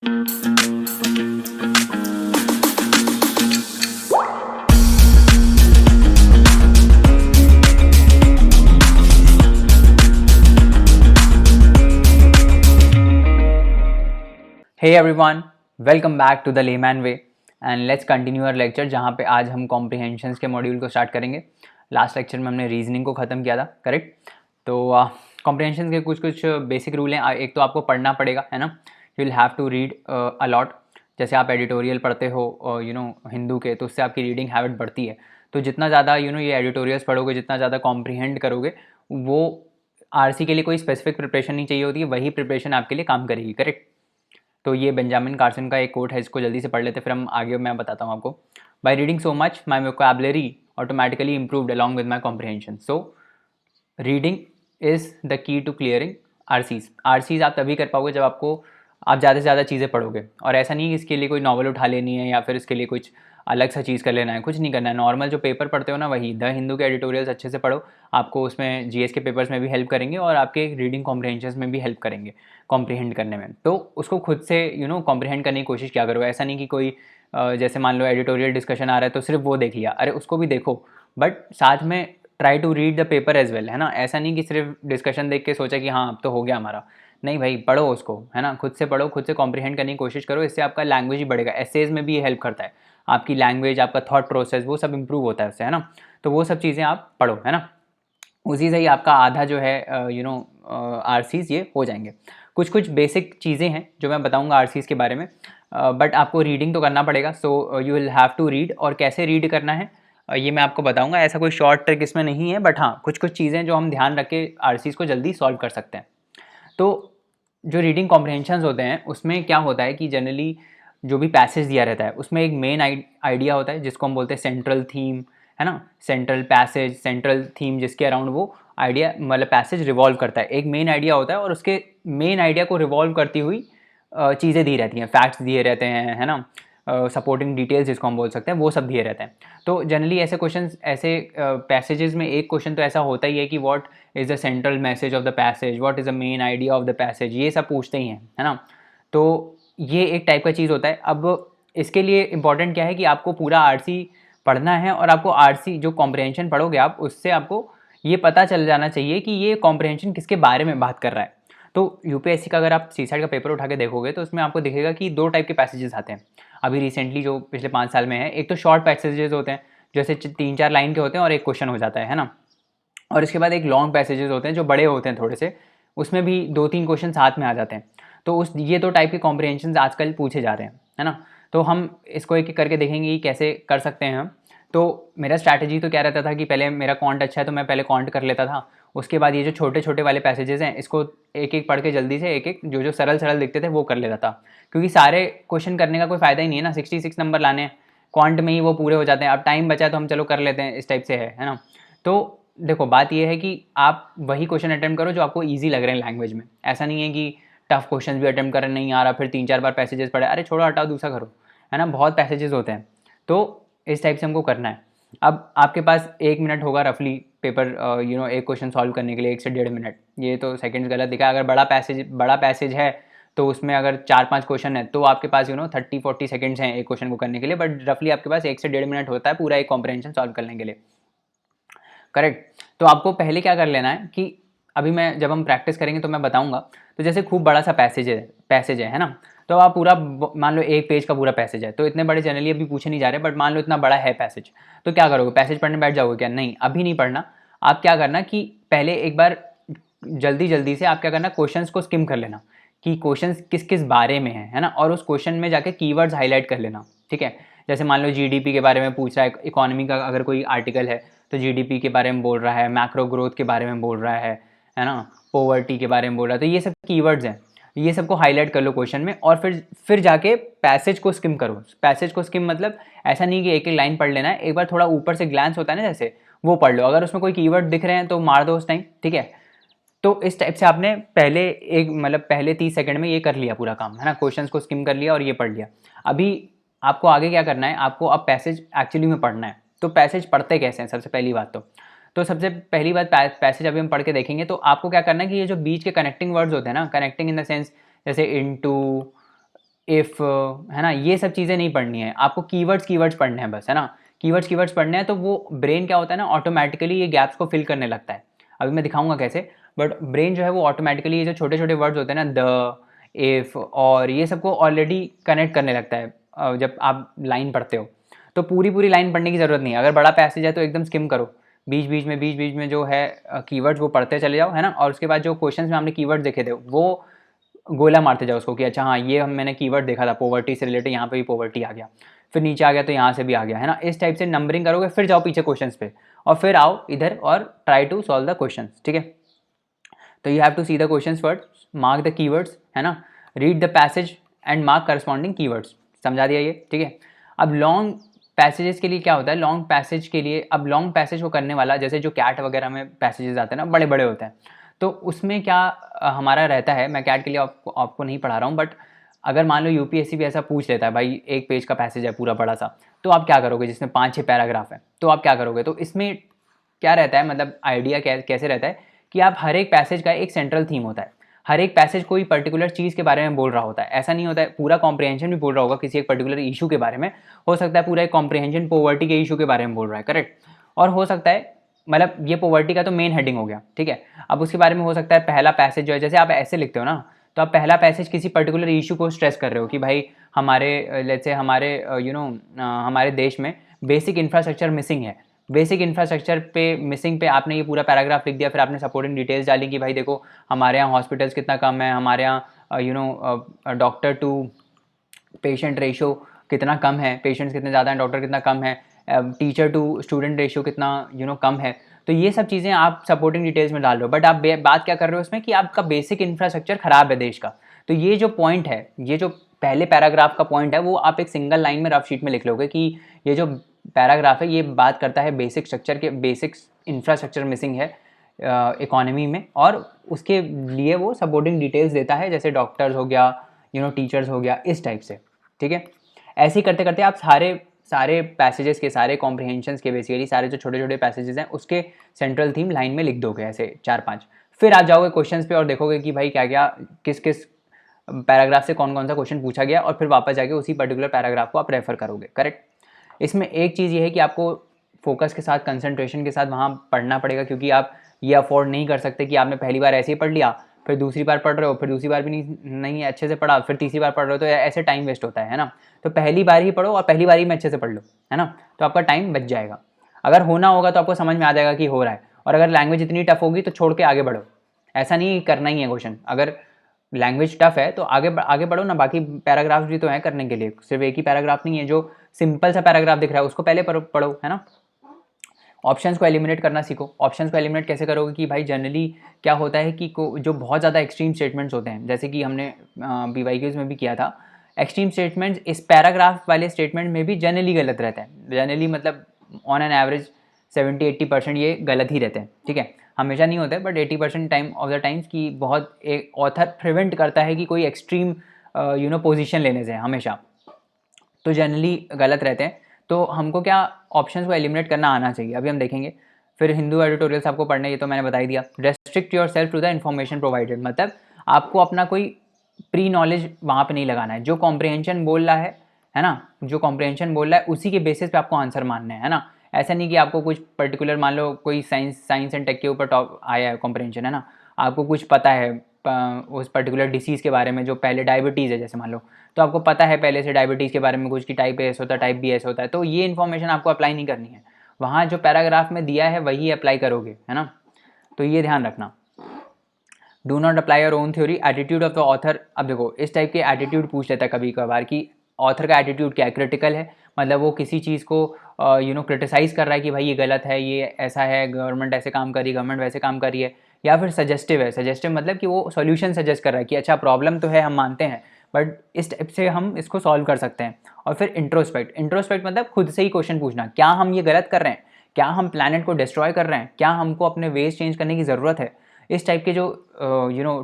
Hey everyone, welcome back to the Layman Way and let's continue our lecture जहाँ पे आज हम comprehensions के मॉड्यूल को स्टार्ट करेंगे। लास्ट लेक्चर में हमने रीजनिंग को ख़त्म किया था, करेक्ट। तो कॉम्प्रिहेंशंस के कुछ कुछ बेसिक रूल हैं। एक तो आपको पढ़ना पड़ेगा, है ना, you will have to read a lot. जैसे आप एडिटोरियल पढ़ते हो हिंदू के, तो उससे आपकी रीडिंग हैबिट बढ़ती है। तो जितना ज़्यादा ये एडिटोरियल्स पढ़ोगे, जितना ज़्यादा कॉम्प्रिहेंड करोगे, वो आरसी के लिए कोई स्पेसिफिक प्रिपरेशन नहीं चाहिए होती है, वही प्रिपरेशन आपके लिए काम करेगी, करेक्ट। तो ये बेंजामिन कार्सन का एक कोट है, इसको जल्दी से पढ़ लेते, फिर हम आगे मैं बताता हूँ आपको। By reading so much my vocabulary automatically improved along with my comprehension. So reading is the key to clearing RCs. RCs आप तभी कर पाओगे जब आप ज़्यादा से ज़्यादा चीज़ें पढ़ोगे। और ऐसा नहीं कि इसके लिए कोई नॉवल उठा लेनी है या फिर इसके लिए कुछ अलग सा चीज़ कर लेना है, कुछ नहीं करना है। नॉर्मल जो पेपर पढ़ते हो ना, वही द हिंदू के एडिटोरियल्स अच्छे से पढ़ो, आपको उसमें जीएस के पेपर्स में भी हेल्प करेंगे और आपके रीडिंग कॉम्प्रिहेंशन में भी हेल्प करेंगे कॉम्प्रिहेंड करने में। तो उसको खुद से कॉम्प्रिहेंड करने की कोशिश क्या करो। ऐसा नहीं कि कोई जैसे मान लो एडिटोरियल डिस्कशन आ रहा है तो सिर्फ वो देख लिया, अरे उसको भी देखो, बट साथ में try to read the paper as well, है ना। ऐसा नहीं कि सिर्फ डिस्कशन देख के सोचा कि हाँ अब तो हो गया हमारा, नहीं भाई, पढ़ो उसको, है ना, खुद से पढ़ो, खुद से कॉम्प्रिहेंड करने की कोशिश करो। इससे आपका लैंग्वेज ही बढ़ेगा। एसेज में भी ये हेल्प करता है, आपकी लैंग्वेज, आपका थॉट प्रोसेस, वो सब इंप्रूव होता है उससे, है ना। तो वो सब चीज़ें आप पढ़ो, है ना, उसी से ही आपका आधा जो है आरसीज ये हो जाएंगे। कुछ कुछ बेसिक चीज़ें हैं जो मैं बताऊंगा आरसीज के बारे में, बट आपको रीडिंग तो करना पड़ेगा। So you will have to read, और कैसे रीड करना है ये मैं आपको बताऊंगा। ऐसा कोई शॉर्ट ट्रिक इसमें नहीं है, बट हाँ कुछ कुछ चीज़ें जो हम ध्यान रख के आरसीज को जल्दी सॉल्व कर सकते हैं। तो जो रीडिंग कॉम्प्रिहेंशंस होते हैं उसमें क्या होता है कि जनरली जो भी पैसेज दिया रहता है उसमें एक मेन आइडिया होता है जिसको हम बोलते हैं सेंट्रल थीम, है ना। सेंट्रल पैसेज, सेंट्रल थीम, जिसके अराउंड वो आइडिया मतलब पैसेज रिवॉल्व करता है। एक मेन आइडिया होता है और उसके मेन आइडिया को रिवॉल्व करती हुई चीज़ें दी रहती हैं, फैक्ट्स दिए रहते हैं, है ना, सपोर्टिंग डिटेल्स जिसको हम बोल सकते हैं, वो सब दिए रहते हैं। तो जनरली ऐसे क्वेश्चंस, ऐसे पैसेजेस में एक क्वेश्चन तो ऐसा होता ही है कि what is the central message of the passage, what is the main idea of the passage, ये सब पूछते ही हैं, है ना। तो ये एक टाइप का चीज़ होता है। अब इसके लिए इंपॉर्टेंट क्या है कि आपको पूरा आरसी पढ़ना है, और आपको आरसी जो कॉम्प्रिहेंशन पढ़ोगे आप, उससे आपको ये पता चल जाना चाहिए कि ये कॉम्प्रिहेंशन किसके बारे में बात कर रहा है। तो यूपीएससी का अगर आप सीसाइड का पेपर उठा के देखोगे तो उसमें आपको दिखेगा कि दो टाइप के पैसेजेस आते हैं अभी रिसेंटली, जो पिछले 5 साल में है। एक तो शॉर्ट पैसेजेस होते हैं, जैसे 3-4 लाइन के होते हैं और एक क्वेश्चन हो जाता है ना। और इसके बाद एक लॉन्ग पैसेजेस होते हैं जो बड़े होते हैं थोड़े से, उसमें भी 2-3 क्वेश्चन साथ में आ जाते हैं। तो ये दो टाइप के कॉम्प्रिहेंशन आजकल पूछे जा रहे हैं, है ना। तो हम इसको एक एक करके देखेंगे कि कैसे कर सकते हैं हम। तो मेरा स्ट्रैटेजी तो क्या रहता था कि पहले मेरा कॉन्ट अच्छा है तो मैं पहले कॉन्ट कर लेता था, उसके बाद ये जो छोटे छोटे वाले पैसेजेस हैं इसको एक एक पढ़ के जल्दी से एक एक जो जो सरल सरल दिखते थे वो कर लेता था। क्योंकि सारे क्वेश्चन करने का कोई फ़ायदा ही नहीं है ना, 66 नंबर लाने हैं, क्वांट में ही वो पूरे हो जाते हैं। अब टाइम बचा तो हम चलो कर लेते हैं, इस टाइप से है ना। तो देखो बात ये है कि आप वही क्वेश्चन अटैम्प्ट करो जो आपको ईजी लग रहे हैं लैंग्वेज में। ऐसा नहीं है कि टफ क्वेश्चन भी अटैम्प्ट करना नहीं आ रहा, फिर 3-4 बार पैसेजेस पढ़े, अरे छोड़ो हटाओ दूसरा करो, है ना, बहुत पैसेजेस होते हैं। तो इस टाइप से हमको करना है। अब आपके पास 1 मिनट होगा रफली पेपर एक क्वेश्चन सॉल्व करने के लिए, 1 से 1.5 मिनट। ये तो सेकंड्स गलत दिखा। अगर बड़ा पैसेज है तो उसमें अगर 4-5 क्वेश्चन है तो आपके पास 30-40 सेकंड्स हैं एक क्वेश्चन को करने के लिए, बट रफली आपके पास 1 से 1.5 मिनट होता है पूरा एक कॉम्प्रिहेंशन सॉल्व करने के लिए, करेक्ट। तो आपको पहले क्या कर लेना है कि अभी मैं जब हम प्रैक्टिस करेंगे तो मैं बताऊंगा। तो जैसे खूब बड़ा सा पैसेज है ना, तो आप पूरा मान लो 1 पेज का पूरा पैसेज है, तो इतने बड़े जनरली अभी पूछे नहीं जा रहे, बट मान लो इतना बड़ा है पैसेज, तो क्या करोगे, पैसेज पढ़ने बैठ जाओगे क्या? नहीं, अभी नहीं पढ़ना। आप क्या करना कि पहले एक बार जल्दी जल्दी से आप क्या करना, क्वेश्चंस को स्किम कर लेना कि क्वेश्चंस किस किस बारे में है ना, और उस क्वेश्चन में जाके कीवर्ड्स हाईलाइट कर लेना, ठीक है। जैसे मान लो जीडीपी के बारे में पूछ रहा है, इकोनॉमी का अगर कोई आर्टिकल है तो जीडीपी के बारे में बोल रहा है, मैक्रो ग्रोथ के बारे में बोल रहा है ना, पोवर्टी के बारे में बोल रहा है, तो ये सब कीवर्ड्स हैं, ये सबको हाईलाइट कर लो क्वेश्चन में, और फिर जाके पैसेज को स्किम करो। पैसेज को स्किम मतलब ऐसा नहीं कि एक एक लाइन पढ़ लेना है, एक बार थोड़ा ऊपर से ग्लांस होता है ना जैसे, वो पढ़ लो। अगर उसमें कोई कीवर्ड दिख रहे हैं तो मार दो उस टाइम, ठीक है। तो इस टाइप से आपने पहले 30 सेकंड में ये कर लिया पूरा काम, है ना, क्वेश्चंस को स्किम कर लिया और ये पढ़ लिया। अभी आपको आगे क्या करना है, आपको अब पैसेज एक्चुअली में पढ़ना है। तो पैसेज पढ़ते कैसे हैं, सबसे पहली बात तो सबसे पहली बात पैसेज अभी हम पढ़ के देखेंगे। तो आपको क्या करना है कि ये जो बीच के कनेक्टिंग वर्ड्स होते हैं ना, कनेक्टिंग इन द सेंस जैसे इनटू, इफ़, है ना, ये सब चीज़ें नहीं पढ़नी है आपको, कीवर्ड्स पढ़ने हैं बस, है ना, कीवर्ड्स पढ़ने हैं। तो वो ब्रेन क्या होता है ना, ऑटोमेटिकली ये गैप्स को फिल करने लगता है। अभी मैं दिखाऊंगा कैसे, बट ब्रेन जो है वो ऑटोमेटिकली ये जो छोटे छोटे वर्ड्स होते हैं ना, द, इफ़ और ये सबको ऑलरेडी कनेक्ट करने लगता है जब आप लाइन पढ़ते हो। तो पूरी पूरी लाइन पढ़ने की ज़रूरत नहीं है। अगर बड़ा पैसेज है तो एकदम स्किम करो, बीच बीच में जो है कीवर्ड्स वो पढ़ते चले जाओ, है ना। और उसके बाद जो क्वेश्चंस में हमने कीवर्ड देखे थे वो गोला मारते जाओ उसको कि अच्छा हाँ ये मैंने कीवर्ड देखा था पॉवर्टी से रिलेटेड, यहाँ पे भी पॉवर्टी आ गया, फिर नीचे आ गया तो यहाँ से भी आ गया, है ना। इस टाइप से नंबरिंग करोगे, फिर जाओ पीछे क्वेश्चंस पे और फिर आओ इधर और try to solve the questions, ठीक है। तो you have to see the questions first, mark the keywords, है ना, read the passage and mark corresponding keywords. समझा दिया ये, ठीक है। अब लॉन्ग पैसेजेस के लिए क्या होता है, लॉन्ग पैसेज के लिए, अब लॉन्ग पैसेज को करने वाला, जैसे जो कैट वगैरह में पैसेजेस आते हैं ना, बड़े बड़े होते हैं, तो उसमें क्या हमारा रहता है, मैं कैट के लिए आपको नहीं पढ़ा रहा हूँ, बट अगर मान लो यूपीएससी भी ऐसा पूछ लेता है, भाई एक पेज का पैसेज है पूरा बड़ा सा, तो आप क्या करोगे, जिसमें 5-6 पैराग्राफ है, तो आप क्या करोगे। तो इसमें क्या रहता है, मतलब आइडिया कैसे रहता है कि आप हर एक पैसेज का एक सेंट्रल थीम होता है, हर एक पैसेज कोई पर्टिकुलर चीज़ के बारे में बोल रहा होता है। ऐसा नहीं होता है पूरा कॉम्प्रिहेंशन भी बोल रहा होगा किसी एक पर्टिकुलर इशू के बारे में, हो सकता है पूरा एक कॉम्प्रिहेंशन पॉवर्टी के इशू के बारे में बोल रहा है, करेक्ट। और हो सकता है, मतलब ये पॉवर्टी का तो मेन हेडिंग हो गया, ठीक है। अब उसके बारे में हो सकता है पहला पैसेज जो है, जैसे आप ऐसे लिखते हो ना, तो आप पहला पैसेज किसी पर्टिकुलर इशू को स्ट्रेस कर रहे हो कि भाई हमारे लेट्स से हमारे हमारे देश में बेसिक इंफ्रास्ट्रक्चर मिसिंग है, बेसिक इंफ्रास्ट्रक्चर पे मिसिंग पे आपने ये पूरा पैराग्राफ लिख दिया, फिर आपने सपोर्टिंग डिटेल्स डाली कि भाई देखो हमारे यहाँ हॉस्पिटल्स कितना कम है, हमारे यहाँ डॉक्टर टू पेशेंट रेशो कितना कम है, पेशेंट्स कितने ज़्यादा हैं, डॉक्टर कितना कम है, टीचर टू स्टूडेंट रेशो कितना कम है। तो ये सब चीज़ें आप सपोर्टिंग डिटेल्स में डाल रहे हो, बट आप बात क्या कर रहे हो इसमें कि आपका बेसिक इंफ्रास्ट्रक्चर ख़राब है देश का। तो ये जो पॉइंट है, ये जो पहले पैराग्राफ का पॉइंट है, वो आप एक सिंगल लाइन में रफ शीट में लिख लोगे कि ये जो पैराग्राफ है ये बात करता है बेसिक स्ट्रक्चर के, बेसिक इंफ्रास्ट्रक्चर मिसिंग है इकोनॉमी में, और उसके लिए वो सपोर्टिंग डिटेल्स देता है, जैसे डॉक्टर्स हो गया, टीचर्स हो गया, इस टाइप से, ठीक है। ऐसे ही करते करते आप सारे पैसेजेस के, सारे कॉम्प्रिहेंशंस के, बेसिकली सारे जो छोटे छोटे पैसेजेस हैं उसके सेंट्रल थीम लाइन में लिख दोगे, ऐसे 4-5। फिर आप जाओगे क्वेश्चंस पे और देखोगे कि भाई क्या क्या किस किस पैराग्राफ से कौन कौन सा क्वेश्चन पूछा गया, और फिर वापस जाके उसी पर्टिकुलर पैराग्राफ को आप रेफर करोगे, करेक्ट। इसमें एक चीज़ ये है कि आपको फोकस के साथ, कंसंट्रेशन के साथ वहाँ पढ़ना पड़ेगा, क्योंकि आप ये अफोर्ड नहीं कर सकते कि आपने पहली बार ऐसे ही पढ़ लिया, फिर दूसरी बार पढ़ रहे हो, फिर दूसरी बार भी नहीं अच्छे से पढ़ा, फिर तीसरी बार पढ़ रहे हो, तो ऐसे टाइम वेस्ट होता है ना। तो पहली बार ही पढ़ो और पहली बार ही में अच्छे से पढ़ लो, है ना, तो आपका टाइम बच जाएगा। अगर होना होगा तो आपको समझ में आ जाएगा कि हो रहा है, और अगर लैंग्वेज इतनी टफ होगी तो छोड़ के आगे बढ़ो, ऐसा नहीं करना ही है क्वेश्चन। अगर लैंग्वेज टफ है तो आगे बढ़ो ना, बाकी पैराग्राफ भी तो हैं करने के लिए, सिर्फ एक ही पैराग्राफ नहीं है। जो सिंपल सा पैराग्राफ दिख रहा है उसको पहले पढ़ो, है ना। ऑप्शंस को एलिमिनेट करना सीखो। ऑप्शंस को एलिमिनेट कैसे करोगे कि भाई जनरली क्या होता है कि जो बहुत ज़्यादा एक्सट्रीम स्टेटमेंट्स होते हैं, जैसे कि हमने BYQs में भी किया था, एक्सट्रीम स्टेटमेंट्स इस पैराग्राफ वाले स्टेटमेंट में भी जनरली गलत रहते हैं। जनरली मतलब ऑन एन एवरेज 70-80% ये गलत ही रहते हैं, ठीक है। हमेशा नहीं होते, but 80% time of the times की बहुत एक ऑथर प्रिवेंट करता है कि कोई एक्सट्रीम पोजीशन लेने से, हमेशा तो जनरली गलत रहते हैं। तो हमको क्या ऑप्शंस को एलिमिनेट करना आना चाहिए, अभी हम देखेंगे। फिर हिंदू एडिटोरियल्स आपको पढ़ने, ये तो मैंने बता ही दिया। Restrict yourself to the information provided, मतलब आपको अपना कोई प्री नॉलेज वहाँ पे नहीं लगाना है। जो कॉम्प्रिहेंशन बोल रहा है ना, जो कॉम्प्रिहेंशन बोल रहा है उसी के बेसिस पे आपको आंसर मानना है ना। ऐसा नहीं कि आपको कुछ पर्टिकुलर, मान लो कोई साइंस एंड टेक के ऊपर टॉप आया है कॉम्प्रिहेंशन, है ना, आपको कुछ पता है उस पर्टिकुलर डिसीज़ के बारे में, जो पहले डायबिटीज़ है जैसे मान लो, तो आपको पता है पहले से डायबिटीज़ के बारे में कुछ कि टाइप ए ऐसा होता है, टाइप बी ऐसा होता है, तो ये इन्फॉर्मेशन आपको अप्लाई नहीं करनी है। वहाँ जो पैराग्राफ में दिया है वही अप्लाई करोगे, है ना, तो ये ध्यान रखना। Do not apply your own theory, attitude of the author. अब देखो इस टाइप के एटीट्यूड पूछ लेता है कभी कभार कि ऑथर का एटीट्यूड क्या है, क्रिटिकल है, मतलब वो किसी चीज़ को क्रिटिसाइज़ कर रहा है कि भाई ये गलत है, ये ऐसा है, गवर्नमेंट ऐसे काम कर रही है, गवर्नमेंट वैसे काम कर रही है, या फिर सजेस्टिव है। सजेस्टिव मतलब कि वो सॉल्यूशन सजेस्ट कर रहा है कि अच्छा प्रॉब्लम तो है, हम मानते हैं, बट इस टाइप से हम इसको सॉल्व कर सकते हैं। और फिर इंट्रोस्पेक्ट मतलब खुद से ही क्वेश्चन पूछना, क्या हम ये गलत कर रहे हैं, क्या हम प्लानट को डिस्ट्रॉय कर रहे हैं, क्या हमको अपने वेज चेंज करने की ज़रूरत है। इस टाइप के जो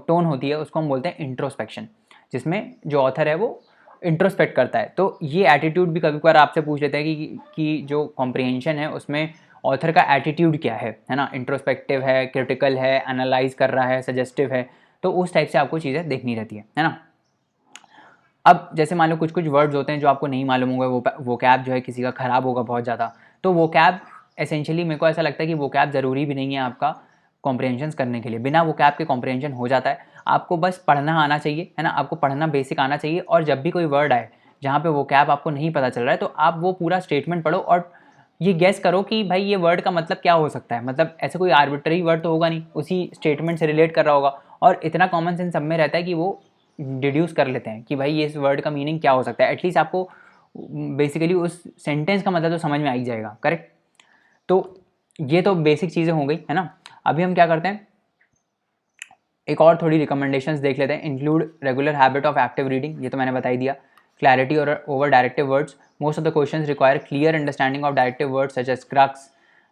टोन होती है उसको हम बोलते हैं इंट्रोस्पेक्शन, जिसमें जो ऑथर है वो इंट्रोस्पेक्ट करता है। तो ये एटीट्यूड भी कभी कभार आपसे पूछ लेते हैं कि जो कॉम्प्रिहेंशन है उसमें ऑथर का एटीट्यूड क्या है ना, इंट्रोस्पेक्टिव है, क्रिटिकल है, एनालाइज कर रहा है, सजेस्टिव है, तो उस टाइप से आपको चीज़ें देखनी रहती है ना। अब जैसे मान लो कुछ कुछ वर्ड्स होते हैं जो आपको नहीं मालूम होगा, वो कैब जो है किसी का ख़राब होगा बहुत ज़्यादा, तो वो कैब एसेंशियली मेरे को ऐसा लगता है कि वो कैब ज़रूरी भी नहीं है आपका कॉम्प्रहेंशंस करने के लिए। बिना वो कैब के कॉम्प्रहेंशन हो जाता है। आपको बस पढ़ना आना चाहिए, है ना, आपको पढ़ना बेसिक आना चाहिए। और जब भी कोई वर्ड आए जहाँ पे वो कैब आपको नहीं पता चल रहा है, तो आप वो पूरा स्टेटमेंट पढ़ो और ये गेस करो कि भाई ये वर्ड का मतलब क्या हो सकता है। मतलब ऐसे कोई आर्बिट्ररी वर्ड तो होगा नहीं, उसी स्टेटमेंट से रिलेट कर रहा होगा। और इतना कॉमन सेंस सब में रहता है कि वो डिड्यूस कर लेते हैं कि भाई ये इस वर्ड का मीनिंग क्या हो सकता है। एटलीस्ट आपको बेसिकली उस सेंटेंस का मतलब तो समझ में आ ही जाएगा। करेक्ट। तो ये तो बेसिक चीज़ें हो गई, है ना। अभी हम क्या करते हैं, एक और थोड़ी रिकमेंडेशंस देख लेते हैं। Include regular habit of active reading, ये तो मैंने बता ही दिया। क्लैरिटी और over directive words, most of the questions require clear understanding of directive words such as crux,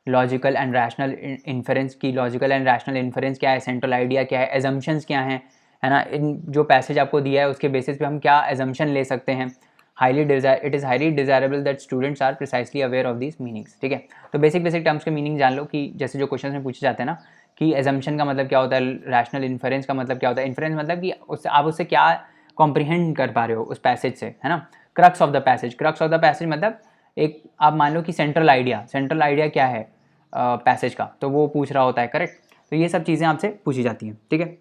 logical and rational inference की लॉजिकल एंड रैशनल इन्फरेंस क्या है, सेंट्रल आइडिया क्या है, एजम्पशंस क्या हैं, है ना। इन जो पैसेज आपको दिया है उसके बेसिस पे हम क्या एजम्पशन ले सकते हैं। It is highly desirable that students are precisely aware of these meanings. ठीक है, तो बेसिक बेसिक टर्म्स के मीनिंग जान लो कि जैसे जो क्वेश्चन में पूछे जाते हैं ना कि एजम्पशन का मतलब क्या होता है, रैशनल इन्फरेंस का मतलब क्या होता है। इन्फरेंस मतलब कि उससे आप उससे क्या कॉम्प्रीहेंड कर पा रहे हो उस पैसेज से, है ना। Crux of the passage, crux of the passage मतलब एक आप मान लो कि सेंट्रल आइडिया क्या है पैसेज का, तो वो पूछ रहा होता है। करेक्ट। तो ये सब चीज़ें आपसे पूछी जाती हैं। ठीक है,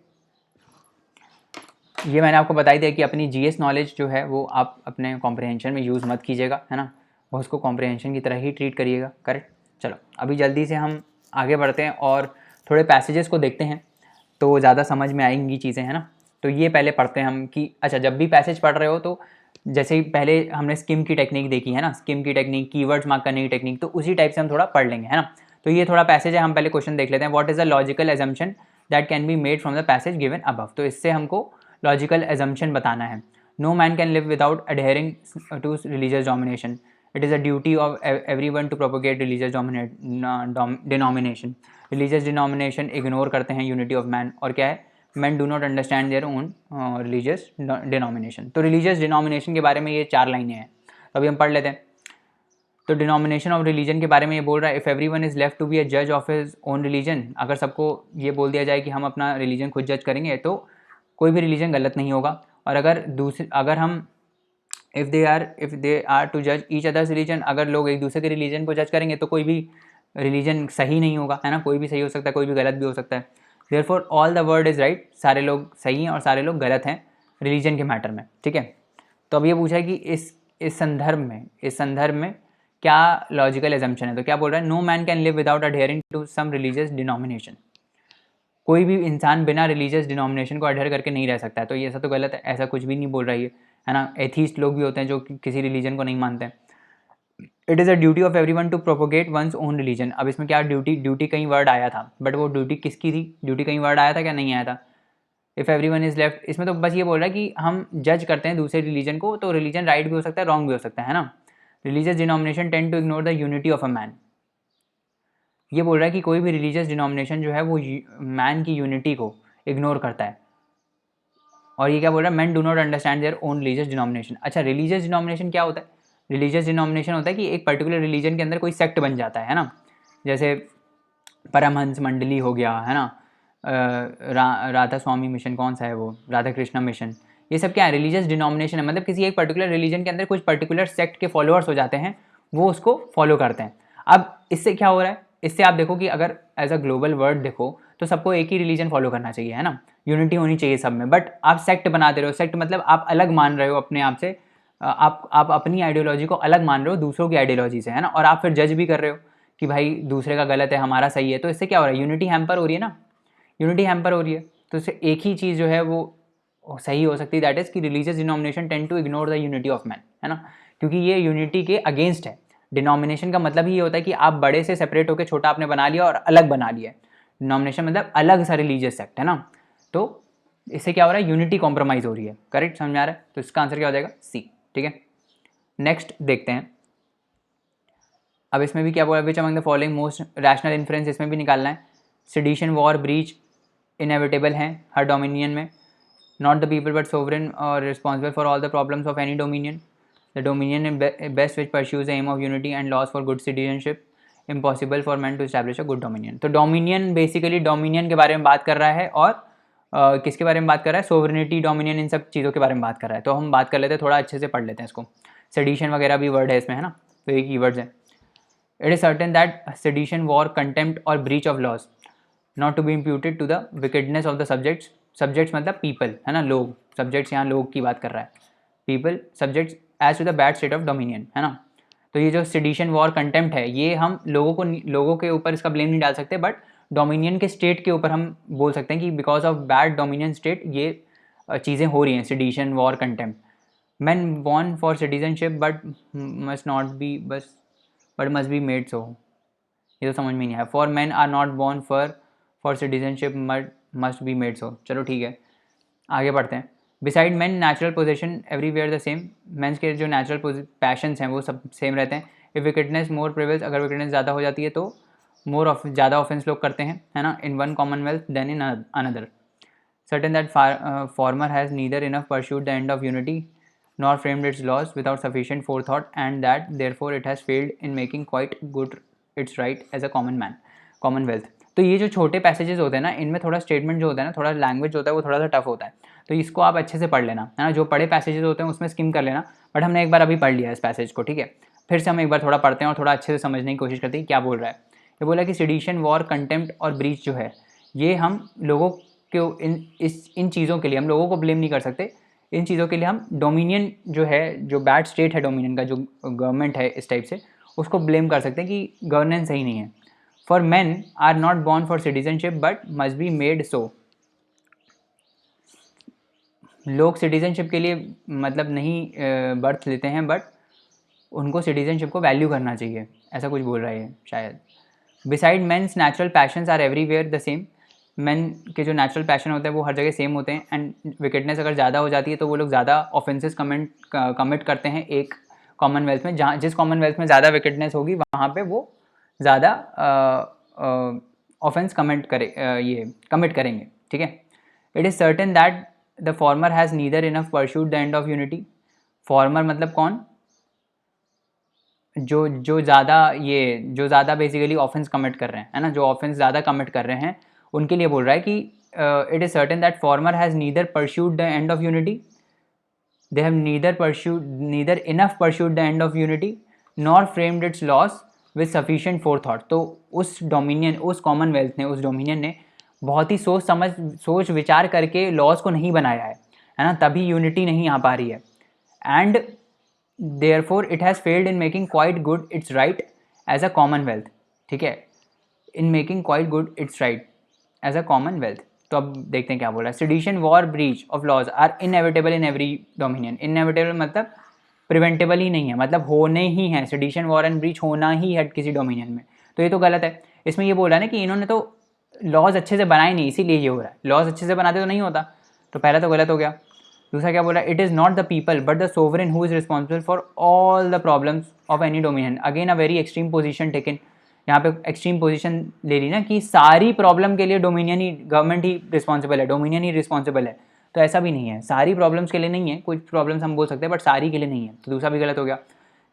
ये मैंने आपको बता ही दिया कि अपनी जीएस नॉलेज जो है वो आप अपने कॉम्प्रहेंशन में यूज़ मत कीजिएगा, है ना। वो उसको कॉम्प्रहेंशन की तरह ही ट्रीट करिएगा। करेक्ट। चलो अभी जल्दी से हम आगे बढ़ते हैं और थोड़े पैसेजेस को देखते हैं तो ज़्यादा समझ में आएंगी चीज़ें, है ना। तो ये पहले पढ़ते हैं हम कि अच्छा जब भी पैसेज पढ़ रहे हो तो जैसे ही पहले हमने स्किम की टेक्निक देखी है ना, स्किम की टेक्निक, कीवर्ड्स मार्क करने की टेक्निक, तो उसी टाइप से हम थोड़ा पढ़ लेंगे, है ना। तो ये थोड़ा पैसेज है, हम पहले क्वेश्चन देख लेते हैं। What is the logical assumption that can be made from the passage given above. तो इससे हमको लॉजिकल एजम्पशन बताना है। No man can live without adhering to religious domination. It is a duty of everyone to propagate religious denomination. Religious denomination ignore करते हैं unity of man. और क्या है, man do not understand their own religious denomination. तो religious denomination के बारे में ये 4 लाइनें हैं, तो अभी हम पढ़ लेते हैं। तो डिनोमिनेशन ऑफ रिलीजन के बारे में ये बोल रहा है, if everyone is left to be a जज ऑफ हिज ओन रिलीजन। अगर सबको ये बोल दिया जाए कि हम अपना रिलीजन खुद जज करेंगे तो कोई भी रिलीजन गलत नहीं होगा। और अगर हम इफ़ दे आर टू जज ईच अदर्स रिलीजन, अगर लोग एक दूसरे के रिलीजन को जज करेंगे तो कोई भी रिलीजन सही नहीं होगा, है ना। कोई भी सही हो सकता है, कोई भी गलत भी हो सकता है। Therefore all the word is right, सारे लोग सही हैं और सारे लोग गलत हैं रिलीजन के मैटर में। ठीक है, तो अब ये पूछा है कि इस संदर्भ में क्या लॉजिकल एजम्पशन है। तो क्या बोल रहा है, no man can live without adhering to some religious denomination. कोई भी इंसान बिना रिलीजियस डिनोमिनेशन को अडहेर करके नहीं रह सकता है। तो ये ऐसा तो गलत है, ऐसा कुछ भी नहीं बोल रही है ना। एथीस्ट लोग भी होते हैं जो किसी रिलीजन को नहीं मानते हैं। It is a duty of everyone to propagate one's own religion. अब इसमें क्या ड्यूटी कहीं वर्ड आया था, बट वो ड्यूटी किसकी थी, ड्यूटी कहीं वर्ड आया था क्या, नहीं आया था। इफ़ एवरीवन इज़ लेफ्ट, इसमें तो बस ये बोल रहा है कि हम जज करते हैं दूसरे रिलीजन को, तो रिलीजन राइट भी हो सकता है, रॉन्ग भी हो सकता है ना। Religious denomination tend to ignore the unity of a man. ये बोल रहा है कि कोई भी रिलीजियस डिनोमिनेशन जो है वो मैन की यूनिटी को इग्नोर करता है। और ये क्या बोल रहा है, man do not understand their own religious denomination. अच्छा, रिलीजियस डिनोमिनेशन क्या होता है, रिलीजियस डिनोमिनेशन होता है कि एक पर्टिकुलर रिलीजन के अंदर कोई सेक्ट बन जाता है ना। जैसे परमहंस मंडली हो गया, है ना। राधा स्वामी मिशन, कौन सा है वो, राधा कृष्णा मिशन। ये सब क्या है, रिलीजियस डिनोमिनेशन है। मतलब किसी एक पर्टिकुलर रिलीजन के अंदर कुछ पर्टिकुलर सेक्ट के फॉलोअर्स हो जाते हैं, वो उसको फॉलो करते हैं। अब इससे क्या हो रहा है, इससे आप देखो कि अगर एज अ ग्लोबल वर्ड देखो तो सबको एक ही रिलीजन फॉलो करना चाहिए, है ना। यूनिटी होनी चाहिए सब में। बट आप सेक्ट बना दे रहे हो, सेक्ट मतलब आप अलग मान रहे हो अपने आप से, आप अपनी आइडियोलॉजी को अलग मान रहे हो दूसरों की आइडियोलॉजी से, है ना। और आप फिर जज भी कर रहे हो कि भाई दूसरे का गलत है, हमारा सही है। तो इससे क्या हो रहा है, यूनिटी हैम्पर हो रही है ना, यूनिटी हैम्पर हो रही है। तो इससे एक ही चीज़ जो है वो सही हो सकती है, दैट इज़ कि religious denomination tend to ignore the unity of man, है ना। क्योंकि ये यूनिटी के अगेंस्ट है। डिनोमिनेशन का मतलब ही ये होता है कि आप बड़े से सेपरेट होकर छोटा आपने बना लिया और अलग बना लिया है। डिनोमिनेशन मतलब अलग सा रिलीजियस सेक्ट, है ना। तो इससे क्या हो रहा है, यूनिटी कॉम्प्रोमाइज़ हो रही है। करेक्ट, समझ में आ रहा है। तो इसका आंसर क्या हो जाएगा, सी। ठीक है, नेक्स्ट देखते हैं। अब इसमें भी क्या बोला, which among the following most rational inference, इसमें भी निकालना है। सेडिशन, वॉर, ब्रीच इनएविटेबल हैं हर डोमिनियन में। Not the people but sovereign और responsible for all the problems of any dominion. The dominion best which pursues the aim of unity and laws for good citizenship. Impossible for man to establish a good dominion. तो dominion basically dominion के बारे में बात कर रहा है और किसके बारे में बात कर रहा है, सोवरेनिटी, डोमिनियन, इन सब चीज़ों के बारे में बात कर रहा है। तो हम बात कर लेते हैं, थोड़ा अच्छे से पढ़ लेते हैं इसको। सेडिशन वगैरह भी वर्ड है इसमें, है ना, तो ये कीवर्ड्स हैं। It is certain that sedition, war, contempt और breach of laws not to be imputed to the wickedness of the subjects. Subjects मतलब पीपल, है ना, लोग, सब्जेक्ट्स यहाँ लोग की बात कर रहा है, people subjects as to the bad state of dominion, है ना। तो ये जो सेडिशन, वॉर, कंटेम्प्ट है, ये हम लोगों के ऊपर इसका ब्लेम नहीं डाल सकते, बट डोमिनियन के स्टेट के ऊपर हम बोल सकते हैं कि because of bad dominion state ये चीज़ें हो रही हैं, sedition, war, contempt. Man born for citizenship but must not be but must be made so, ये तो समझ में नहीं आया। For man are not born for citizenship must be made so. चलो ठीक है, आगे बढ़ते हैं। Beside man natural position everywhere the same, man's के जो नेचुरल पैशंस हैं वो सब सेम रहते हैं। इफ विकेटनेस मोर प्रिवेल्स, अगर विकेटनेस ज़्यादा हो जाती है तो ज़्यादा ऑफेंस लोग करते हैं, है ना, in one commonwealth than in another. Certain that former has neither enough pursued the end of unity nor framed its laws without sufficient forethought, and that therefore it has failed in making quite good its right as a commonwealth। तो ये जो छोटे passages होते हैं ना, इनमें थोड़ा statement जो होता है ना, थोड़ा लैंग्वेज होता है वो थोड़ा सा टफ होता है, तो इसको आप अच्छे से पढ़ लेना, है ना। जो बड़े पैसेजेस होते हैं उसमें स्किम कर लेना, बट हमने एक बार अभी पढ़ लिया इस पैसेज को, ठीक है। फिर से हम एक बार थोड़ा पढ़ते हैं और थोड़ा अच्छे से समझने की कोशिश करते हैं क्या बोल रहा है। ये बोला कि सेडिशन, वॉर, कंटेम्प्ट और ब्रीच जो है, ये हम लोगों को इन चीज़ों के लिए हम लोगों को ब्लेम नहीं कर सकते। इन चीज़ों के लिए हम डोमिनियन जो है, जो बैड स्टेट है डोमिनियन का, जो गवर्नमेंट है इस टाइप से, उसको ब्लेम कर सकते हैं कि गवर्नेंस सही नहीं है। For man are not born for citizenship but must be made so, लोग सिटीजनशिप के लिए मतलब नहीं बर्थ लेते हैं, बट उनको सिटीजनशिप को वैल्यू करना चाहिए, ऐसा कुछ बोल रहा है शायद। Beside man's natural passions are everywhere the same, man के जो नेचुरल पैशन होते हैं वो हर जगह सेम होते हैं। एंड विकेटनेस अगर ज़्यादा हो जाती है तो वो लोग ज़्यादा ऑफेंसेस कमिट करते हैं एक कॉमनवेल्थ में, जहाँ जिस कॉमनवेल्थ में ज़्यादा विकेटनेस होगी वहाँ पे वो ज़्यादा ऑफेंस कमिट करेंगे, ठीक है। It is certain that the former has neither enough pursued the end of unity. Former मतलब कौन, जो ज़्यादा बेसिकली ऑफेंस कमिट कर रहे हैं, है ना, जो ऑफेंस ज़्यादा कमिट कर रहे हैं उनके लिए बोल रहा है कि it is certain that former has neither pursued the end of unity, they have neither enough pursued the end of unity nor framed its laws with sufficient forethought. तो उस कॉमनवेल्थ ने, उस डोमिनियन ने बहुत ही सोच विचार करके लॉज को नहीं बनाया है ना, तभी यूनिटी नहीं आ पा रही है। And therefore it has failed in making quite good its right as a commonwealth, ठीक है, in making quite good its right as a commonwealth। तो अब देखते हैं क्या बोल रहा है। Sedition, war, breach of laws are inevitable in every dominion. Inevitable मतलब प्रिवेंटेबल ही नहीं है, मतलब होने ही है, सेडिशन, वॉर एंड ब्रीच होना ही है किसी डोमिनियन में, तो ये तो गलत है। इसमें ये बोल रहा है ना कि इन्होंने तो लॉज अच्छे से बनाए नहीं, इसीलिए ये हो रहा है। लॉज अच्छे से बनाते तो नहीं होता, तो पहला तो गलत हो गया। दूसरा क्या बोला, it is not the people but the sovereign who is responsible for all the problems of any dominion. Again a very extreme position taken, यहाँ पे एक्सट्रीम पोजीशन ले ली ना कि सारी प्रॉब्लम के लिए डोमिनियन ही, गवर्नमेंट ही रिस्पॉन्सिबल है, डोमिनियन ही responsible है, तो ऐसा भी नहीं है। सारी प्रॉब्लम्स के लिए नहीं है, कुछ प्रॉब्लम्स हम बोल सकते हैं बट सारी के लिए नहीं है, तो दूसरा भी गलत हो गया।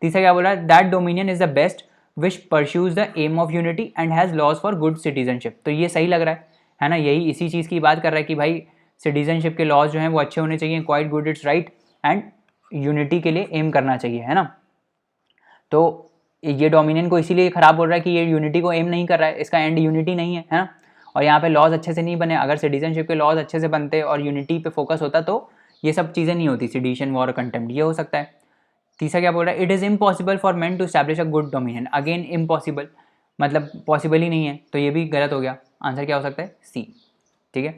तीसरा क्या बोला, that dominion is the best which pursues the aim of unity and has laws for good citizenship. तो ये सही लग रहा है ना, यही इसी चीज़ की बात कर रहा है कि भाई सिटीजनशिप के लॉज जो हैं वो अच्छे होने चाहिए, quite good it's right, and unity के लिए एम करना चाहिए, है ना। तो ये डोमिनियन को इसीलिए ख़राब बोल रहा है कि ये यूनिटी को एम नहीं कर रहा है, इसका एंड यूनिटी नहीं है, है ना। और यहाँ पे लॉज अच्छे से नहीं बने, अगर सिटीजनशिप के लॉज अच्छे से बनते और यूनिटी पे फोकस होता तो ये सब चीज़ें नहीं होती, सेडिशन, वॉर, कंटेम्प्ट, ये हो सकता है। तीसरा क्या बोल रहा है, it is impossible for man to establish a good dominion. Again impossible मतलब पॉसिबल ही नहीं है, तो ये भी गलत हो गया। आंसर क्या हो सकता है, सी, ठीक है,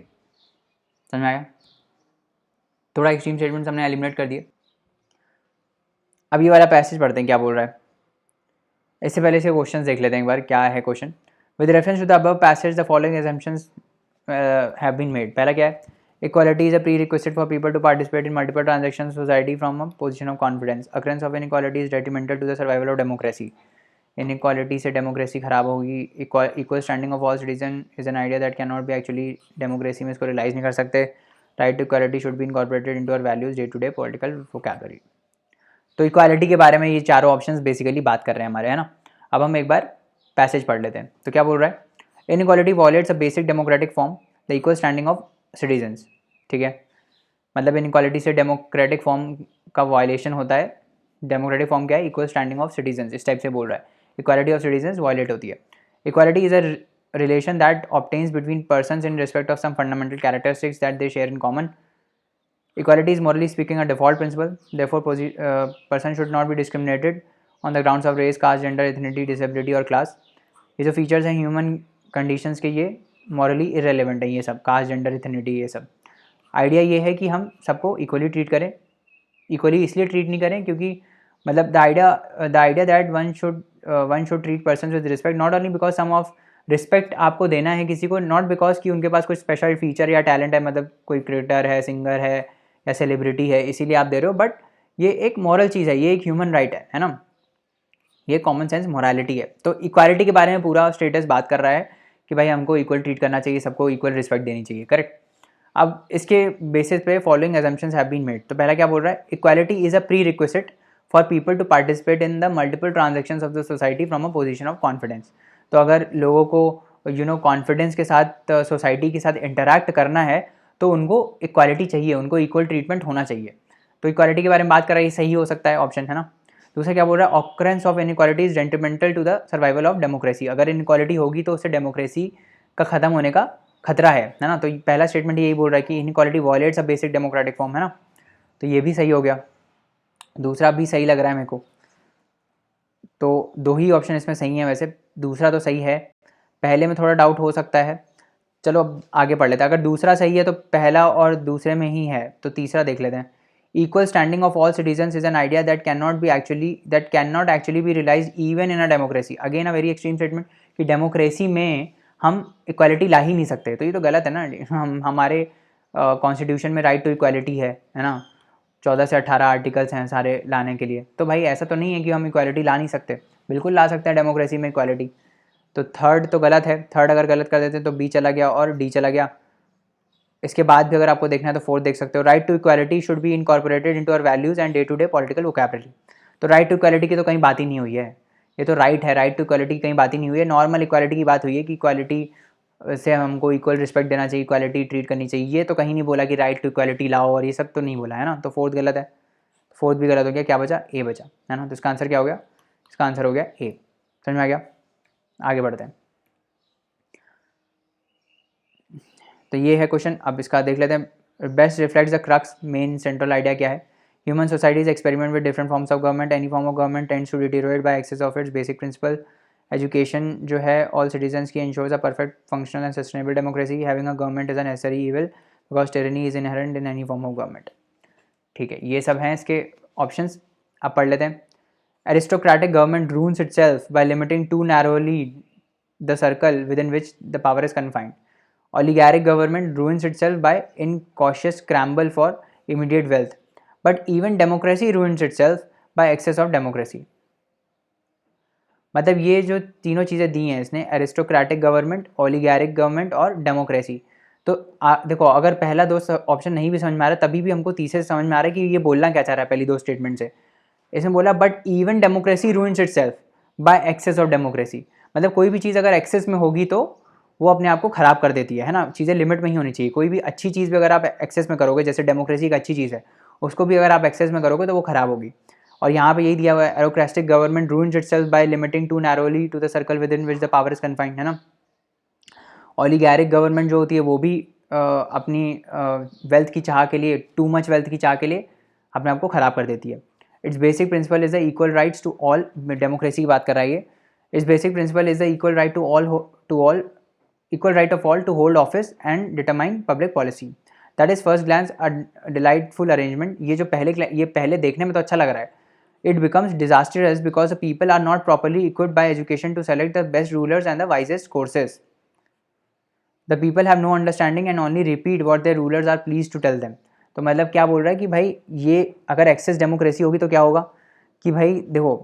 समझ में आया। थोड़ा एक्सट्रीम स्टेटमेंट्स हमने एलिमिनेट कर दिए। अब ये वाला पैसेज पढ़ते हैं क्या बोल रहा है। इससे पहले इसे क्वेश्चन देख लेते हैं एक बार, क्या है question. With reference to the above passage the following assumptions have been made. पहला क्या है, equality is a pre requested for people to participate in multiple transaction society from a position of confidence. Occurrence of inequality is detrimental to the survival of democracy. Inequality से democracy खराब होगी। Equal standing of all citizen is an idea that can not be actually, democracy में इसको realise नहीं कर सकते। Right to equality should be incorporated into our values day to day political vocabulary. तो equality के बारे में ये चारों ऑप्शंस बेसिकली बात कर रहे हैं हमारे, है ना। अब हम एक बार पैसेज पढ़ लेते हैं, तो क्या बोल रहा है, inequality violates a basic democratic form, the equal standing of citizens, ठीक है। मतलब इनइक्वालिटी से डेमोक्रेटिक फॉर्म का वायलेशन होता है। डेमोक्रेटिक फॉर्म क्या है? इक्वल स्टैंडिंग ऑफ सिटीजन्स, इस टाइप से बोल रहा है। इक्वालिटी ऑफ सिटीजन्स वायलेट होती है। Equality is a relation that obtains between persons in respect of some fundamental characteristics that they share in common. Equality is morally speaking a default principle. Therefore, person should not be discriminated on the grounds of race, caste, gender, ethnicity, disability और class. ये जो features हैं human conditions के, ये morally irrelevant है। ये सब cast, gender, इथनिटी, ये सब आइडिया ये है कि हम सबको इक्वली ट्रीट करें। इक्वली इसलिए ट्रीट नहीं करें क्योंकि मतलब the idea that one should treat person with respect, not only because some of respect आपको देना है किसी को, नॉट बिकॉज कि उनके पास कोई स्पेशल फीचर या टैलेंट है, मतलब कोई क्रिएटर है, सिंगर है या सेलिब्रिटी है, इसीलिए आप दे रहे हो, बट ये एक मॉरल चीज़ है, ये एक ह्यूमन राइट है ना, ये कॉमन सेंस मोरालिटी है। तो इक्वालिटी के बारे में पूरा स्टेटस बात कर रहा है कि भाई हमको इक्वल ट्रीट करना चाहिए, सबको इक्वल रिस्पेक्ट देनी चाहिए, करेक्ट। अब इसके बेसिस पे following assumptions have been made. तो पहला क्या बोल रहा है? Equality is a prerequisite for people to participate in the multiple transactions of the society from a position of confidence. तो अगर लोगों को कॉन्फिडेंस के साथ सोसाइटी के साथ इंटरैक्ट करना है तो उनको इक्वालिटी चाहिए, उनको इक्वल ट्रीटमेंट होना चाहिए। तो इक्वालिटी के बारे में बात कर रहा है, ये सही हो सकता है ऑप्शन, है ना। दूसरा क्या बोल रहा है? Occurrence of inequality is detrimental to the survival of democracy. अगर इनइक्वालिटी होगी तो उससे डेमोक्रेसी का खत्म होने का खतरा है ना। तो पहला स्टेटमेंट यही बोल रहा है कि inequality violates a basic democratic form, है ना। तो ये भी सही हो गया, दूसरा भी सही लग रहा है मेरे को। तो दो ही ऑप्शन इसमें सही है, वैसे दूसरा तो सही है, पहले में थोड़ा डाउट हो सकता है। चलो अब आगे पढ़ लेते हैं। अगर दूसरा सही है तो पहला और दूसरे में ही है, तो तीसरा देख लेते हैं। Equal standing of all citizens is an idea that can not actually be realise even in a democracy. Again a very extreme statement कि डेमोक्रेसी में हम इक्वालिटी ला ही नहीं सकते। तो ये तो गलत है ना। हमारे कॉन्स्टिट्यूशन में राइट टू इक्वालिटी है ना। 14 से 18 आर्टिकल्स हैं सारे लाने के लिए। तो भाई ऐसा तो नहीं है कि हम इक्वालिटी ला नहीं सकते, बिल्कुल ला सकते हैं डेमोक्रेसी में इक्वालिटी। तो थर्ड तो गलत है, थर्ड अगर गलत कर देते तो बी चला गया और डी चला गया। इसके बाद भी अगर आपको देखना है तो फोर्थ देख सकते हो। Right to equality should be incorporated into our values and day to day political vocabulary. तो राइट टू इक्वालिटी की तो कहीं बात ही नहीं हुई है, ये तो राइट है, राइट टू इक्वालिटी की कहीं बात ही नहीं हुई है। नॉर्मल इक्वालिटी की बात हुई है कि इक्वालिटी से हमको इक्वल रिस्पेक्ट देना चाहिए, इक्वालिटी ट्रीट करनी चाहिए। ये तो कहीं नहीं बोला कि राइट टू इक्वालिटी लाओ, और ये सब तो नहीं बोला है ना। तो फोर्थ गलत है, फोर्थ भी गलत हो गया। क्या बचा? ए बचा, है ना। तो इसका आंसर क्या हो गया? इसका आंसर हो गया ए। समझ में आ गया? आगे बढ़ते हैं। तो ये है क्वेश्चन। अब इसका देख लेते हैं। Best reflects the crux, main central idea क्या है? Human societies experiment with different forms of government, any form of government tends to deteriorate by excess of its basic principle. Education जो है ऑल सिटीजन्स की ensures a perfect functional and sustainable democracy. Having a government is a necessary evil because tyranny is inherent in any form of government. ठीक है, ये सब हैं इसके options. अब पढ़ लेते हैं। Aristocratic government rules itself by limiting to narrowly the circle within which the power is confined. Oligarchic government ruins itself by incautious scramble for immediate wealth. But even democracy ruins itself by excess of democracy. मतलब ये जो तीनों चीज़ें दी हैं इसने, aristocratic government, ओलिगारिक government और democracy. तो देखो, अगर पहला दो ऑप्शन नहीं भी समझ में आ रहा तभी भी हमको तीसरे से समझ में आ रहा है कि ये बोलना क्या चाह रहा है पहली दो स्टेटमेंट से। इसमें बोला but even democracy ruins itself by excess of democracy. मतलब कोई भी चीज़ अगर एक्सेस में होगी तो वो अपने आप को ख़राब कर देती है ना। चीज़ें लिमिट में ही होनी चाहिए। कोई भी अच्छी चीज़ भी अगर आप एक्सेस में करोगे, जैसे डेमोक्रेसी एक अच्छी चीज़ है, उसको भी अगर आप एक्सेस में करोगे तो वो ख़राब होगी। और यहाँ पे यही दिया हुआ है, aristocratic government ruins itself by limiting to narrowly to the circle within which the power is confined, है ना। ओलिगारिक गवर्नमेंट जो होती है वो भी अपनी वेल्थ की चाह के लिए, टू मच वेल्थ की चाह के लिए अपने आप को ख़राब कर देती है। Its basic principle is the equal rights to all. Democracy की बात कर रहा है ये। Its basic principle is the equal right to all equal right of all to hold office and determine public policy. That is first glance a delightful arrangement. ये पहले देखने में तो अच्छा लग रहा है. It becomes disastrous because the people are not properly equipped by education to select the best rulers and the wisest courses. The people have no understanding and only repeat what their rulers are pleased to tell them. तो मतलब क्या बोल रहा है कि भाई ये अगर एक्सेस डेमोक्रेसी होगी तो क्या होगा कि भाई देखो,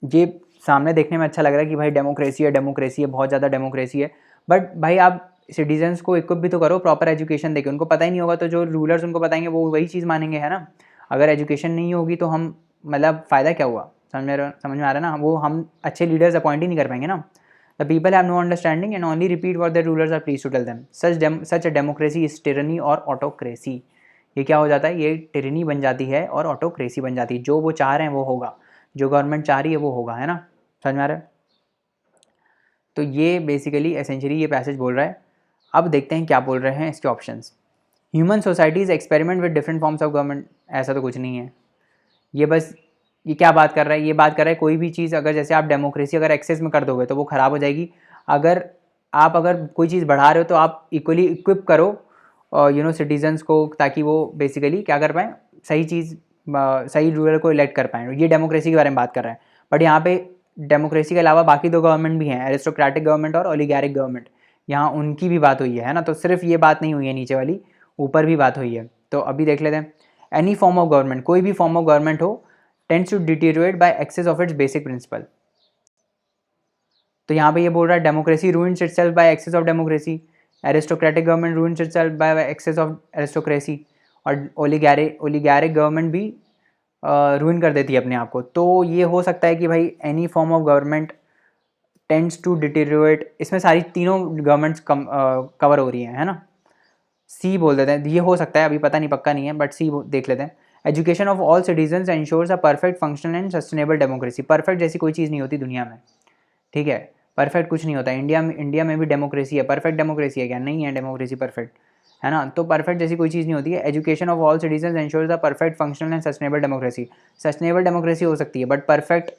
ये सामने देखने में अच्छा लग रहा है कि भाई डेमोक्रेसी है, बहुत ज़्यादा डेमोक्रेसी है, बट भाई आप सिटीजन्स को इक्विप भी तो करो प्रॉपर एजुकेशन देके। उनको पता ही नहीं होगा तो जो रूलर्स उनको बताएंगे वो वही चीज़ मानेंगे, है ना। अगर एजुकेशन नहीं होगी तो हम मतलब फ़ायदा क्या हुआ? समझ में आ रहा है ना। वो हम अच्छे लीडर्स अपॉइंट ही नहीं कर पाएंगे ना। The people have no understanding and only repeat what the rulers are please to tell them. Such a democracy is tyranny और ऑटोक्रेसी. ये क्या हो जाता है, ये टिरनी बन जाती है और ऑटोक्रेसी बन जाती है. जो वो चाह रहे हैं वो होगा, जो गवर्नमेंट चाह रही है वो होगा, है ना. समझ में आ रहा है. तो ये बेसिकली एसेंशियली ये पैसेज बोल रहा है. अब देखते हैं क्या बोल रहे हैं इसके options. Human societies experiment with different forms of government. ऐसा तो कुछ नहीं है. ये बस ये क्या बात कर रहा है, ये बात कर रहा है कोई भी चीज़ अगर जैसे आप डेमोक्रेसी अगर एक्सेस में कर दोगे तो वो ख़राब हो जाएगी. अगर कोई चीज़ बढ़ा रहे हो तो आप इक्वली इक्विप करो सिटीजन्स को, ताकि वो बेसिकली क्या कर पाएँ, सही चीज़ सही रूलर को इलेक्ट कर पाएँ. ये डेमोक्रेसी के बारे में बात कर रहे हैं. बट यहाँ पे डेमोक्रेसी के अलावा बाकी दो गवर्नमेंट भी हैं, एरिस्टोक्रेटिक गवर्नमेंट और ओलिगारिक गवर्नमेंट. यहाँ उनकी भी बात हुई है ना. तो सिर्फ ये बात नहीं हुई है नीचे वाली, ऊपर भी बात हुई है. तो अभी देख लेते हैं. एनी फॉर्म ऑफ गवर्नमेंट, कोई भी फॉर्म ऑफ गवर्नमेंट हो, tends to deteriorate by excess of its basic principle. तो यहाँ पे ये बोल रहा है democracy ruins itself by excess of democracy, aristocratic government ruins itself by excess of aristocracy, और ओलिगारिक गवर्नमेंट भी रूइन कर देती है अपने आप को. तो ये हो सकता है कि भाई any form of government tends to deteriorate. इसमें सारी तीनों गवर्नमेंट्स कवर हो रही हैं, है ना. सी बोल देते हैं, ये हो सकता है, अभी पता नहीं, पक्का नहीं है, बट सी देख लेते हैं. Education of all citizens ensures a perfect functional and sustainable democracy. Perfect जैसी कोई चीज़ नहीं होती दुनिया में, ठीक है. परफेक्ट कुछ नहीं होता. इंडिया में भी डेमोक्रेसी है, परफेक्ट डेमोक्रेसी है क्या? नहीं है डेमोक्रेसी परफेक्ट, है ना. तो परफेक्ट जैसी कोई चीज़ नहीं होती है. Education of all citizens ensures a perfect functional and sustainable democracy. Sustainable democracy हो सकती है बट परफेक्ट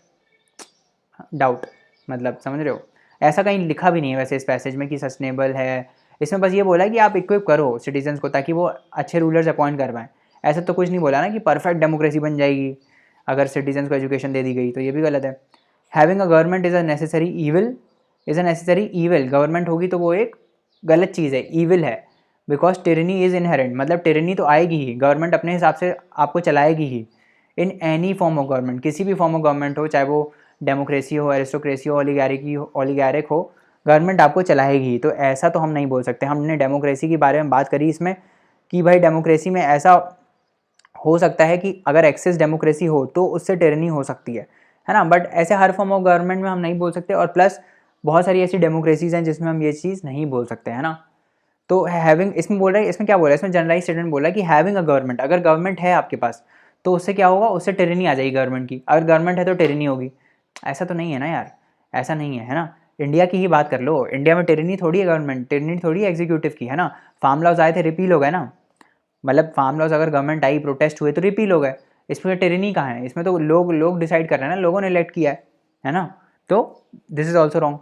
डाउट. मतलब समझ रहे हो, ऐसा कहीं लिखा भी नहीं है वैसे इस पैसेज में कि सस्टेनेबल है. इसमें बस ये बोला है कि आप इक्विप करो सिटीजन्स को ताकि वो अच्छे रूलर्स अपॉइंट कर पाएँ. ऐसा तो कुछ नहीं बोला ना कि परफेक्ट डेमोक्रेसी बन जाएगी अगर सिटीजन्स को एजुकेशन दे दी गई. तो ये भी गलत है. Having a government is a necessary evil. Government होगी तो वो एक गलत चीज़ है, ईविल है. बिकॉज टिरनी इज़ इनहेरेंट, मतलब टिरनी तो आएगी ही, गवर्नमेंट अपने हिसाब से आपको चलाएगी ही. In any form of government, किसी भी फॉर्म ऑफ गवर्नमेंट हो, चाहे वो डेमोक्रेसी हो, एरिस्टोक्रेसी हो, ओलिगारिक हो, गवर्नमेंट आपको चलाएगी. तो ऐसा तो हम नहीं बोल सकते. हमने डेमोक्रेसी के बारे में बात करी इसमें कि भाई डेमोक्रेसी में ऐसा हो सकता है कि अगर एक्सेस डेमोक्रेसी हो तो उससे टिरनी हो सकती है ना. बट ऐसे हर फॉर्म ऑफ गवर्नमेंट में हम नहीं बोल सकते. और प्लस बहुत सारी ऐसी डेमोक्रेसीज हैं जिसमें हम ये चीज़ नहीं बोल सकते, है ना. तो हैविंग, इसमें बोल रहा है, इसमें क्या बोल रहा है, इसमें जनरलाइज स्टेटमेंट बोला है कि हैविंग अ गवर्नमेंट, अगर गवर्नमेंट है आपके पास तो उससे क्या होगा, उससे टिरनी आ जाएगी गवर्नमेंट की. अगर गवर्नमेंट है तो टिरनी होगी. ऐसा तो नहीं है ना यार, ऐसा नहीं है, है ना. इंडिया की ही बात कर लो, इंडिया में टिरनी थोड़ी है गवर्नमेंट, टिरनी थोड़ी है एग्जीक्यूटिव की, है ना. फार्म लॉज आए थे, रिपील हो गए ना. मतलब फार्म लॉज अगर गवर्नमेंट आई, प्रोटेस्ट हुए तो रिपील हो गए. इसमें टिरनी कहाँ है, इसमें तो लोग डिसाइड कर रहे हैं ना, लोगों ने इलेक्ट किया है ना. तो this is also wrong.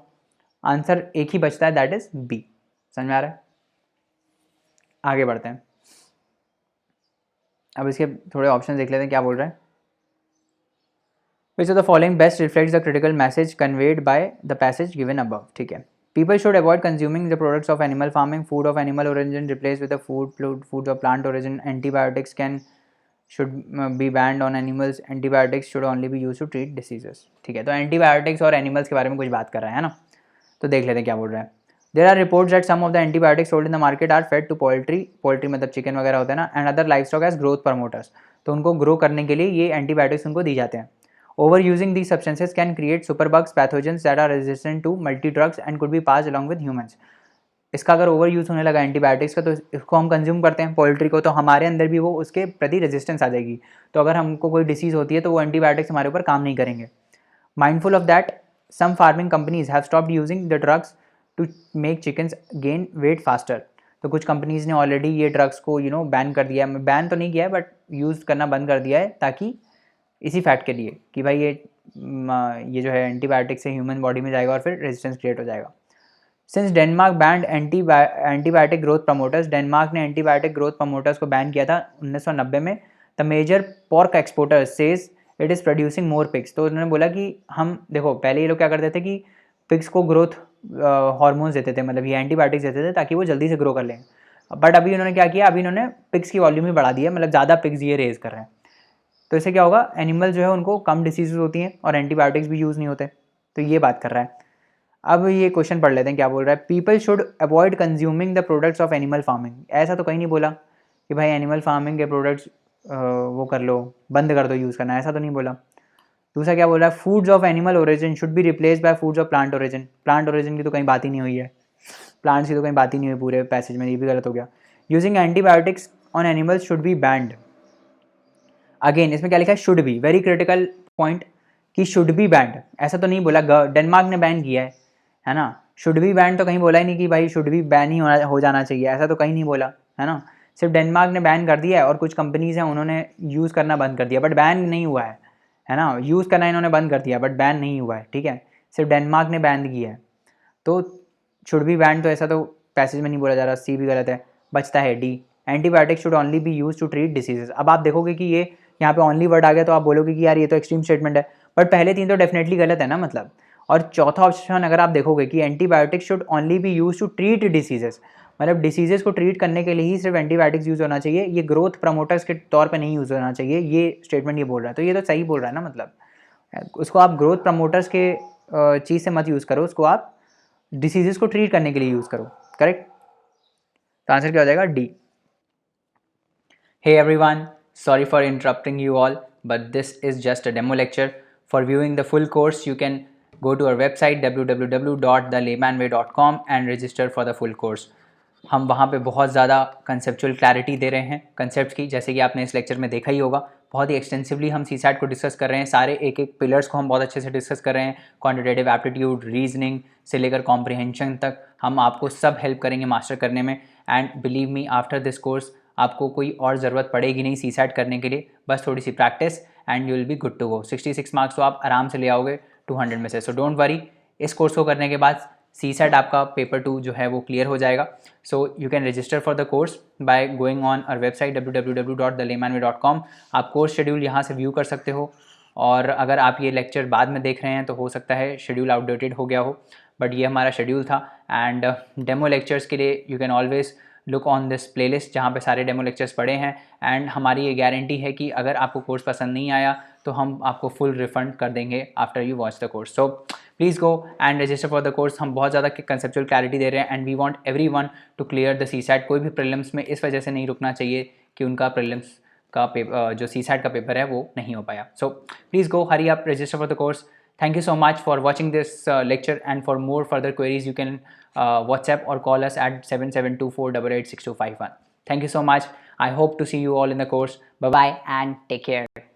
Answer एक ही बचता है, दैट इज बी. समझ में आ रहा है. आगे बढ़ते हैं. अब इसके थोड़े ऑप्शन देख लेते हैं क्या बोल रहा है. Which of the following best reflects the critical message conveyed by the passage given above. ठीक है. People should avoid consuming the products of animal farming. Food of animal origin replaced with the foods of plant origin. Antibiotics should be banned on animals. Antibiotics should only be used to treat diseases. ठीक है. तो antibiotics और animals के बारे में कुछ बात कर रहा है ना. तो देख लेते हैं क्या बोल रहा है. There are reports that some of the antibiotics sold in the market are fed to poultry मतलब चिकन वगैरह होता है ना, and other livestock as growth promoters. तो उनको ग्रो करने के लिए ये एंटीबायोटिक्स उनको दी जाते हैं. Overusing these substances can create superbugs, pathogens that are resistant to multi-drugs and could be passed along with humans. इसका अगर ओवर यूज़ होने लगा एंटीबायोटिक्स का तो इसको हम कंज्यूम करते हैं पोल्ट्री को, तो हमारे अंदर भी वो उसके प्रति रेजिस्टेंस आ जाएगी. तो अगर हमको कोई डिसीज़ होती है तो वो एंटीबायोटिक्स हमारे ऊपर काम नहीं करेंगे. Mindful of that some farming companies have stopped using the drugs to make chickens gain weight faster. तो कुछ कंपनीज ने ऑलरेडी ये ड्रग्स को बैन कर दिया है. बैन तो नहीं किया है बट यूज़ करना बंद कर दिया है, ताकि इसी फैक्ट के लिए कि भाई ये जो है एंटीबायोटिक से ह्यूमन बॉडी में जाएगा और फिर रेजिस्टेंस क्रिएट हो जाएगा. Since Denmark banned antibiotic growth promoters, Denmark ने एंटीबायोटिक ग्रोथ प्रमोटर्स को बैन किया था 1990 में. The major pork exporter says it is producing more pigs. तो उन्होंने बोला कि हम देखो पहले ये लोग क्या करते थे कि पिग्स को ग्रोथ हार्मोन्स देते थे, मतलब ये एंटीबायोटिक्स देते थे ताकि वो जल्दी से ग्रो कर लें. बट अभी उन्होंने क्या किया, अभी इन्होंने पिग्स की वॉल्यूम ही बढ़ा दी है, मतलब ज़्यादा पिग्स ये रेज कर रहे हैं. तो इससे क्या होगा, एनिमल जो है उनको कम डिसीज़ होती हैं और एंटीबायोटिक्स भी यूज़ नहीं होते. तो ये बात कर रहा है. अब ये क्वेश्चन पढ़ लेते हैं क्या बोल रहा है. People should avoid consuming the products of animal farming. ऐसा तो कहीं नहीं बोला कि भाई एनिमल फार्मिंग के प्रोडक्ट्स वो कर लो, बंद कर दो यूज़ करना, ऐसा तो नहीं बोला. दूसरा क्या बोल रहा है, foods of animal origin should be replace by foods of plant origin. Plant origin की तो कहीं बात ही नहीं हुई है, प्लांट्स की तो कहीं बात ही नहीं हुई पूरे पैसेज में, ये भी गलत हो गया। Using antibiotics on animals should be band. Again इसमें क्या लिखा है, should be, very critical point कि शुड बी बैंड, ऐसा तो नहीं बोला, डेनमार्क ने बैन किया है ना। शुड बी बैंड तो कहीं बोला ही नहीं कि भाई शुड बी बैन ही हो जाना चाहिए, ऐसा तो कहीं नहीं बोला है ना। सिर्फ डेनमार्क ने बैन कर दिया है और कुछ कंपनीज हैं उन्होंने यूज़ करना बंद कर दिया, बट बैन नहीं हुआ है ना। यूज़ करना इन्होंने बंद कर दिया बट बैन नहीं हुआ है, ठीक है, सिर्फ डेनमार्क ने बैन किया है। तो शुड बी बैंड तो ऐसा तो पैसेज में नहीं बोला जा रहा, सी भी गलत है। बचता है डी, antibiotic should only be use to treat diseases. अब आप देखोगे कि ये यहाँ पे ओनली वर्ड आ गया तो आप बोलोगे कि यार ये तो एक्सट्रीम स्टेटमेंट है, बट पहले तीन तो डेफिनेटली गलत है ना मतलब। और चौथा ऑप्शन अगर आप देखोगे कि antibiotic should only be use to treat diseases, मतलब डिसीजेस को ट्रीट करने के लिए ही सिर्फ एंटीबायोटिक्स यूज होना चाहिए, ये ग्रोथ प्रमोटर्स के तौर पे नहीं यूज होना चाहिए, ये स्टेटमेंट ये बोल रहा है, तो ये तो सही बोल रहा है ना मतलब। उसको आप ग्रोथ प्रमोटर्स के चीज़ से मत यूज़ करो, उसको आप डिसीजेस को ट्रीट करने के लिए यूज़ करो, करेक्ट। तो आंसर क्या हो जाएगा, D. Hey everyone, sorry for interrupting you all, but this is just a demo lecture. For viewing the full course, you can go to our website www.thelaymanway.com and register for the full course. हम वहाँ पे बहुत ज़्यादा conceptual clarity दे रहे हैं concept की, जैसे कि आपने इस लेक्चर में देखा ही होगा। बहुत ही एक्सटेंसिवली हम सीसैट को डिस्कस कर रहे हैं, सारे एक एक पिलर्स को हम बहुत अच्छे से डिस्कस कर रहे हैं, क्वांटिटेटिव एप्टीट्यूड, रीजनिंग से लेकर कॉम्प्रिहेंशन तक हम आपको सब हेल्प करेंगे मास्टर करने में। And believe me, after this course आपको कोई और ज़रूरत पड़ेगी नहीं सीसैट करने के लिए, बस थोड़ी सी practice and you will be good to go. 66 marks तो आप आराम से ले आओगे 200 में से, सो डोंट वरी। इस कोर्स को करने के बाद सीसैट आपका पेपर 2 जो है वो क्लियर हो जाएगा। So you can register for the course by going on our website www.thelaymanway.com। आप कोर्स शेड्यूल यहाँ से व्यू कर सकते हो, और अगर आप ये लेक्चर बाद में देख रहे हैं तो हो सकता है शेड्यूल आउटडेटेड हो गया हो, बट ये हमारा शेड्यूल था। एंड डेमो लेक्चर्स के लिए you can always look on this playlist जहाँ पे सारे डेमो लेक्चर्स पड़े हैं। एंड हमारी ये गारंटी है कि अगर आपको कोर्स पसंद नहीं आया तो हम आपको फुल रिफंड कर देंगे after you watch the course. So please go and register for the course. हम बहुत ज़्यादा कंसेप्चुअल क्लैरिटी दे रहे हैं and we want everyone to clear the CSAT. कोई भी प्रीलिम्स में इस वजह से नहीं रुकना चाहिए कि उनका प्रीलिम्स का पेपर जो सीसैट का पेपर है वो नहीं हो पाया। सो please go, hurry up, register for the course. Thank you so much for watching this lecture, and for more further queries you can WhatsApp or call us at 7724886251. Thank you so much. I hope to see you all in the course. Bye bye and take care.